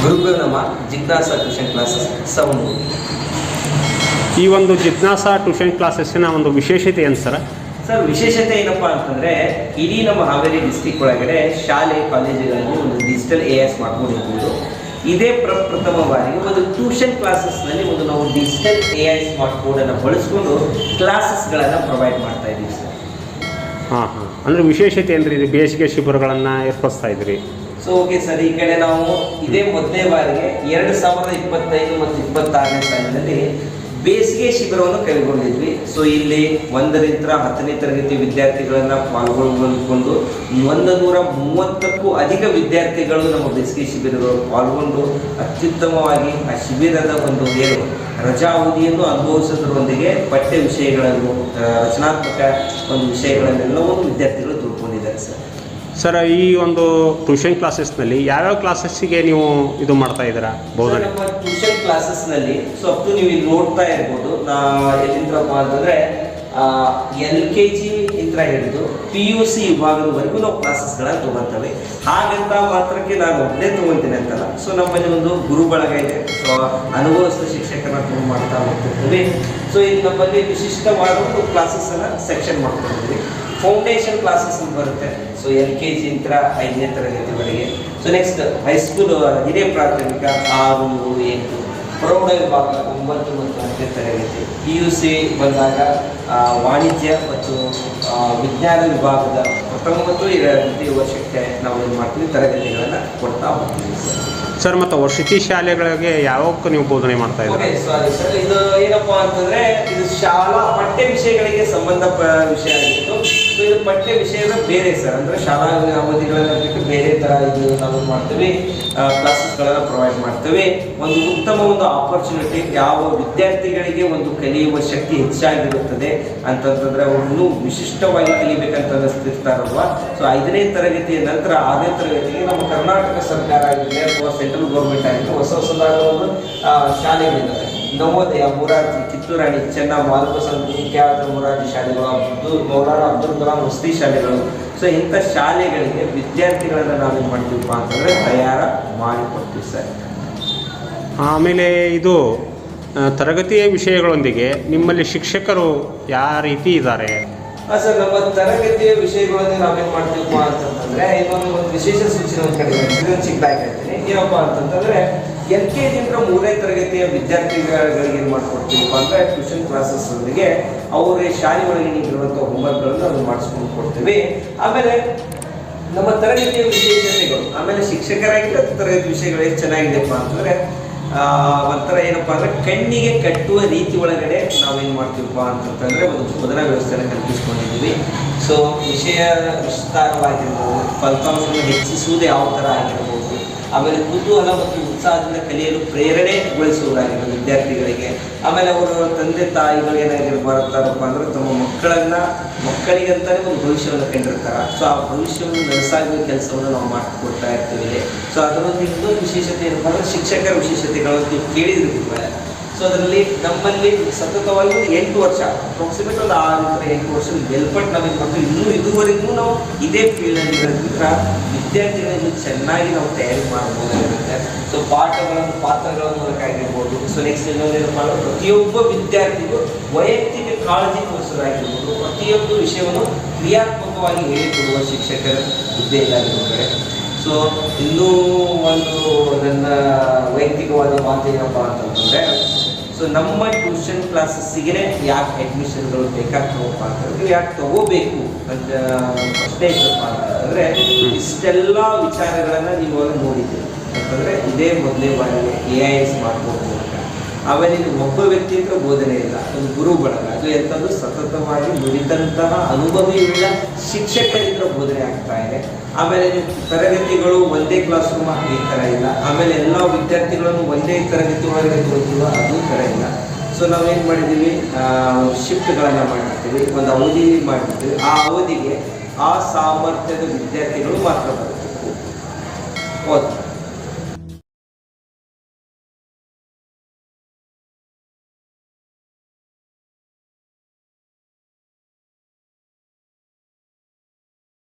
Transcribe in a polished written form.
ಗುರುಗಳು ನಮ್ಮ ಜಿಜ್ಞಾಸ tuition classes sound. ಈ ಒಂದು ಜಿಜ್ಞಾಸ ಟ್ಯೂಷನ್ ಕ್ಲಾಸಸ್ಸಿನ ಒಂದು ವಿಶೇಷತೆ ಏನು ಸರ್? ವಿಶೇಷತೆ ಏನಪ್ಪಾ ಅಂತಂದ್ರೆ ಇಡೀ ನಮ್ಮ ಹಾವೇರಿ ಡಿಸ್ಟಿಕ್ ಒಳಗಡೆ ಶಾಲೆ ಕಾಲೇಜುಗಳಲ್ಲಿ ಒಂದು ಡಿಜಿಟಲ್ AIS ಮಾಡ್ಕೊಂಡಿರ್ಬೋದು. ಇದೇ ಪ್ರಥಮ ಬಾರಿಗೆ ಒಂದು ಟ್ಯೂಷನ್ ಕ್ಲಾಸಸ್ನಲ್ಲಿ ಒಂದು ನಾವು ಡಿಜಿಟಲ್ AI ಸ್ಮಾರ್ಟ್ ಬೋರ್ಡನ್ನು ಬಳಸ್ಕೊಂಡು ಕ್ಲಾಸಸ್ಗಳನ್ನು ಪ್ರೊವೈಡ್ ಮಾಡ್ತಾ ಇದ್ದೀವಿ ಸರ್. ಅಂದರೆ ವಿಶೇಷತೆ ಅಂದರೆ ಇದು ಬೇಸಿಗೆ ಶಿಬಿರಗಳನ್ನು ಏರ್ಪಡಿಸ್ತಾ ಇದ್ರಿ. ಓಕೆ ಸರ್, ಈ ಕಡೆ ನಾವು ಇದೇ ಮೊದಲನೇ ಬಾರಿಗೆ 2025 ಮತ್ತು 26ನೇ ಸಾಲಿನಲ್ಲಿ ಬೇಸಿಗೆ ಶಿಬಿರವನ್ನು ಕೈಗೊಂಡಿದ್ವಿ. ಇಲ್ಲಿ 1ರಿಂದ 10ನೇ ತರಗತಿ ವಿದ್ಯಾರ್ಥಿಗಳನ್ನು ಪಾಲ್ಗೊಳ್ಕೊಂಡು 130ಕ್ಕೂ ಅಧಿಕ ವಿದ್ಯಾರ್ಥಿಗಳು ನಮ್ಮ ಬೇಸಿಗೆ ಶಿಬಿರಗಳು ಪಾಲ್ಗೊಂಡು ಅತ್ಯುತ್ತಮವಾಗಿ ಆ ಶಿಬಿರದ ಒಂದು ರಜಾ ಅವಧಿಯನ್ನು ಅನುಭವಿಸೋದ್ರೊಂದಿಗೆ ಪಠ್ಯ ವಿಷಯಗಳನ್ನು, ರಚನಾತ್ಮಕ ಒಂದು ವಿಷಯಗಳನ್ನೆಲ್ಲವನ್ನು ವಿದ್ಯಾರ್ಥಿಗಳು ತಿಳ್ಕೊಂಡಿದ್ದಾರೆ ಸರ್. ಸರ್, ಈ ಒಂದು ಟ್ಯೂಷನ್ ಕ್ಲಾಸಸ್ನಲ್ಲಿ ಯಾವ್ಯಾವ ಕ್ಲಾಸಸ್ಸಿಗೆ ನೀವು ಇದು ಮಾಡ್ತಾ ಇದ್ದೀರಾ ಬೋಧನೆ? ನಮ್ಮ ಟ್ಯೂಷನ್ ಕ್ಲಾಸಸ್ನಲ್ಲಿ ಅಪ್ ನೀವು ಇಲ್ಲಿ ನೋಡ್ತಾ ಇರ್ಬೋದು, ಎಲ್ಲಿಂದ್ರಪ್ಪ ಅಂತಂದರೆ LKG ಇಂದ ಹಿಡಿದು PUC ವಿಭಾಗದವರೆಗೂ ನಾವು ಕ್ಲಾಸಸ್ಗಳನ್ನು ತೊಗೊಳ್ತೇವೆ. ಹಾಗಂತ ಮಾತ್ರಕ್ಕೆ ನಾನು ಒಬ್ಬನೇ ತೊಗೊಳ್ತೀನಿ ಅಂತಲ್ಲ. ನಮ್ಮಲ್ಲಿ ಒಂದು ಗುರು ಬಳಗ ಇದೆ. ಅನುಭವಿಸಿದ ಶಿಕ್ಷಕರನ್ನ ತುಂಬ ಮಾಡ್ತಾ ಹೋಗ್ತಿರ್ತೀವಿ. ಇಲ್ಲಿ ನಮ್ಮಲ್ಲಿ ವಿಶಿಷ್ಟವಾದ ಒಂದು ಕ್ಲಾಸಸ್ಸನ್ನು ಸೆಕ್ಷನ್ ಮಾಡ್ಕೊಂಡಿದ್ದೀವಿ. ಫೌಂಡೇಶನ್ ಕ್ಲಾಸಸ್ ಅಂತ ಬರುತ್ತೆ. LKG ಇಂದ 5ನೇ ತರಗತಿವರೆಗೆ. ನೆಕ್ಸ್ಟ್ ಹೈಸ್ಕೂಲ್ ಹಿರಿಯ ಪ್ರಾಥಮಿಕ 6, 7, 8, ಪ್ರೌಢ ವಿಭಾಗ 9 ಮತ್ತು 10ನೇ ತರಗತಿ. PUC ಬಂದಾಗ ವಾಣಿಜ್ಯ ಮತ್ತು ವಿಜ್ಞಾನ ವಿಭಾಗದ ಪ್ರಥಮ ಮತ್ತು 2ನೇ ವರ್ಷಕ್ಕೆ ನಾವು ಏನು ಮಾಡ್ತೀವಿ, ತರಗತಿಗಳನ್ನು ಕೊಡ್ತಾ ಹೋಗ್ತೀವಿ ಸರ್. ಮತ್ತು ವಸತಿ ಶಾಲೆಗಳಿಗೆ ಯಾವಕ್ಕೂ ನೀವು ಬೋಧನೆ ಮಾಡ್ತಾ ಇದ್ದೀರಿ? ಸಾರಿ ಸರ್, ಇದು ಏನಪ್ಪಾ ಅಂತಂದ್ರೆ ಇದು ಶಾಲಾ ಪಠ್ಯ ವಿಷಯಗಳಿಗೆ ಸಂಬಂಧ ವಿಷಯ ಆಗಿತ್ತು. ಇದು ಪಠ್ಯ ವಿಷಯದ ಬೇರೆ ಸರ್, ಅಂದ್ರೆ ಶಾಲಾ ಅವಧಿಗಳನ್ನು ಬಿಟ್ಟು ಬೇರೆ ತರ ಇದು ನಾವು ಮಾಡ್ತೀವಿ, ಕ್ಲಾಸಸ್ಗಳನ್ನು ಪ್ರೊವೈಡ್ ಮಾಡ್ತೀವಿ. ಒಂದು ಉತ್ತಮ ಒಂದು ಆಪರ್ಚುನಿಟಿ, ಯಾವ ವಿದ್ಯಾರ್ಥಿಗಳಿಗೆ ಒಂದು ಕಲಿಯುವ ಶಕ್ತಿ ಹೆಚ್ಚಾಗಿರುತ್ತದೆ ಅಂತಂತಂದ್ರೆ ಅವರು ಇನ್ನೂ ವಿಶಿಷ್ಟವಾಗಿ ಕಲಿಬೇಕಂತ ಅನ್ನಿಸ್ತಿರ್ತಾರಲ್ವ. 5ನೇ ತರಗತಿಯ ನಂತರ 6ನೇ ತರಗತಿಗೆ ನಮ್ಮ ಕರ್ನಾಟಕ ಸರ್ಕಾರ ಆಗಿರಲಿ ಅಥವಾ ಸೆಂಟ್ರಲ್ ಗೌರ್ಮೆಂಟ್ ಆಗಿರಲಿ ಹೊಸದಾದ ಒಂದು ಶಾಲೆಗಳಿದ್ದಾವೆ. ನವೋದಯ, ಮೊರಾರ್ಜಿ, ಕಿತ್ತೂರಾಣಿ ಚೆನ್ನ, ಖ್ಯಾತ ಮೊರಾರ್ಜಿ ಶಾಲೆಗಳು, ಮೌಲಾನಾ ಅಬ್ದುಲ್ ಕಲಾಂ ವಸತಿ ಶಾಲೆಗಳು. ಇಂಥ ಶಾಲೆಗಳಿಗೆ ವಿದ್ಯಾರ್ಥಿಗಳನ್ನು ನಾವೇನು ಮಾಡ್ತೀವಪ್ಪ ಅಂತಂದರೆ ತಯಾರ ಮಾಡಿಕೊಡ್ತೀವಿ ಸರ್. ಆಮೇಲೆ ಇದು ತರಗತಿಯ ವಿಷಯಗಳೊಂದಿಗೆ ನಿಮ್ಮಲ್ಲಿ ಶಿಕ್ಷಕರು ಯಾವ ರೀತಿ ಇದ್ದಾರೆ? ಸರ್, ನಮ್ಮ ತರಗತಿಯ ವಿಷಯಗಳೊಂದಿಗೆ ನಾವೇನು ಮಾಡ್ತೀವಪ್ಪ ಅಂತಂತಂದರೆ ಇದೊಂದು ವಿಶೇಷ ಸೂಚನೆ ಒಂದು ಕಡೆ ಚಿಕ್ಕದಾಗಿ ಹೇಳ್ತೀನಿ. ಏನಪ್ಪ ಅಂತಂತಂದರೆ LKG ಇಂದ 3ನೇ ತರಗತಿಯ ವಿದ್ಯಾರ್ಥಿಗಳಿಗೆ ಏನು ಮಾಡ್ಕೊಡ್ತೀವಪ್ಪ ಅಂದರೆ ಟ್ಯೂಷನ್ ಕ್ಲಾಸಸ್ ಒಂದಿಗೆ ಅವರ ಶಾಲೆ ಒಳಗೆ ನೀಡಿರುವಂಥ ಹೋಮ್ವರ್ಕ್ಗಳನ್ನು ನಾವು ಮಾಡಿಸ್ಕೊಂಡು ಕೊಡ್ತೀವಿ. ಆಮೇಲೆ ನಮ್ಮ ತರಗತಿಯ ವಿಶೇಷತೆಗಳು, ಆಮೇಲೆ ಶಿಕ್ಷಕರಾಗಿದ್ದರೆ ತರಗತಿ ವಿಷಯಗಳು ಎಷ್ಟು ಚೆನ್ನಾಗಿದೆಯಪ್ಪ ಅಂತಂದರೆ ಒಂಥರ ಏನಪ್ಪ ಅಂದರೆ ಕಣ್ಣಿಗೆ ಕಟ್ಟುವ ರೀತಿ ಒಳಗಡೆ ನಾವೇನು ಮಾಡ್ತೀವಪ್ಪ ಅಂತಂತಂದರೆ ಒಂದು ಬೋಧನಾ ವ್ಯವಸ್ಥೆಯನ್ನು ಕಲ್ಪಿಸ್ಕೊಂಡಿದ್ದೀವಿ. ವಿಷಯ ವಿಸ್ತಾರವಾಗಿರ್ಬೋದು, ಫಲಿತಾಂಶವನ್ನು ಹೆಚ್ಚಿಸುವುದು ಯಾವ ಥರ ಆಗಿರ್ಬೋದು, ಆಮೇಲೆ ಕುತೂಹಲ ಮತ್ತು ಉತ್ಸಾಹದಿಂದ ಕಲಿಯಲು ಪ್ರೇರಣೆಗೊಳಿಸುವುದಾಗಿರ್ಬೋದು ವಿದ್ಯಾರ್ಥಿಗಳಿಗೆ. ಆಮೇಲೆ ಅವರು ತಂದೆ ತಾಯಿಗಳು ಏನಾಗಿರ್ಬಾರಪ್ಪ ಅಂದರೆ ತಮ್ಮ ಮಕ್ಕಳಿಗಂತಾನೆ ಒಂದು ಭವಿಷ್ಯವನ್ನು ಕಂಡಿರ್ತಾರೆ. ಆ ಭವಿಷ್ಯವನ್ನು ನಡೆಸಾಗುವ ಕೆಲಸವನ್ನು ನಾವು ಮಾಡಿಕೊಡ್ತಾ ಇರ್ತೀವಿ. ಅದರೊಂದಿಗೆ ಇನ್ನೊಂದು ವಿಶೇಷತೆ ಏನಪ್ಪ ಅಂದರೆ ಶಿಕ್ಷಕರ ವಿಶೇಷತೆಗಳನ್ನು ಕೇಳಿದಿರ್ತೀವಿ. ಅದರಲ್ಲಿ ನಮ್ಮಲ್ಲಿ ಸತತವಾಗಿ ಒಂದು 8 ವರ್ಷ, ಅಪ್ರಾಕ್ಸಿಮೇಟ್ ಒಂದು 6-8 ವರ್ಷ ಗೆಲ್ಪಟ್ಟು ನಾವೇನು ಮಾಡ್ತೀವಿ. ಇನ್ನೂ ಇದುವರೆಗೂ ನಾವು ಇದೇ ಫೀಲ್ಡಲ್ಲಿ ಇರೋದ್ರಿಂದ ವಿದ್ಯಾರ್ಥಿಗಳನ್ನು ಚೆನ್ನಾಗಿ ನಾವು ತಯಾರಿ ಮಾಡ್ಬೋದಾಗಿರುತ್ತೆ. ಪಾತ್ರಗಳ ಮೂಲಕ ಆಗಿರ್ಬೋದು. ನೆಕ್ಸ್ಟ್ ಇನ್ನೊಂದೇನಪ್ಪ ಅಂದರೆ ಪ್ರತಿಯೊಬ್ಬ ವಿದ್ಯಾರ್ಥಿಗೂ ವೈಯಕ್ತಿಕ ಕಾಳಜಿ ತೋರಿಸೋದಾಗಿರ್ಬೋದು, ಪ್ರತಿಯೊಂದು ವಿಷಯವನ್ನು ಕ್ರಿಯಾತ್ಮಕವಾಗಿ ಹೇಳಿಕೊಡುವ ಶಿಕ್ಷಕರ ಹುದ್ದೆ ಇದಾಗಿರ್ತಾರೆ. ಇನ್ನೂ ಒಂದು ನನ್ನ ವೈಯಕ್ತಿಕವಾದ ಮಾತು ಏನಪ್ಪ ಅಂತಂದರೆ ನಮ್ಮ ಟ್ಯೂಷನ್ ಕ್ಲಾಸಸ್ಸಿಗೆ ಯಾಕೆ ಅಡ್ಮಿಷನ್ಗಳು ಬೇಕಾಗ್ತವಪ್ಪ ಅಂತಂದ್ರೆ, ನೀವು ಯಾಕೆ ತಗೋಬೇಕು ಅಂತ ಪ್ರಶ್ನೆ ಇತ್ತಪ್ಪ ಅಂತಂದರೆ ಇಷ್ಟೆಲ್ಲ ವಿಚಾರಗಳನ್ನು ನೀವು ನೋಡಿದ್ದೀರಿ ಅಂತಂದರೆ ಇದೇ ಮೊದಲನೇ ಬಾರಿಗೆ AIS ಮಾಡ್ಬೋದು ಮೂಲಕ. ಆಮೇಲೆ ಇದು ಒಬ್ಬ ವ್ಯಕ್ತಿ ಅಂತ ಬೋಧನೆ ಇಲ್ಲ, ಒಂದು ಗುರು ಬಳಗ, ಅದು ಎಂಥದ್ದು ಸತತವಾಗಿ ನುರಿತಂತಹ ಅನುಭವಿಯುಳ್ಳ ಶಿಕ್ಷಕರಿಂದ ಬೋಧನೆ ಆಗ್ತಾ ಇದೆ. ಆಮೇಲೆ ತರಗತಿಗಳು ಒಂದೇ ಕ್ಲಾಸ್ ರೂಮ್ ಈ ಥರ ಇಲ್ಲ. ಆಮೇಲೆ ಎಲ್ಲ ವಿದ್ಯಾರ್ಥಿಗಳನ್ನು ಒಂದೇ ತರಗತಿ ಒಳಗೆ ತೋರಿಸುವ ಅದು ಥರ ಇಲ್ಲ. ನಾವೇನು ಮಾಡಿದ್ದೀವಿ, ಶಿಫ್ಟ್ಗಳನ್ನು ಮಾಡಿರ್ತೀವಿ, ಒಂದು ಅವಧಿ ಮಾಡಿರ್ತೀವಿ. ಆ ಅವಧಿಗೆ ಆ ಸಾಮರ್ಥ್ಯದ ವಿದ್ಯಾರ್ಥಿಗಳು ಮಾತ್ರ ಬರಬೇಕು.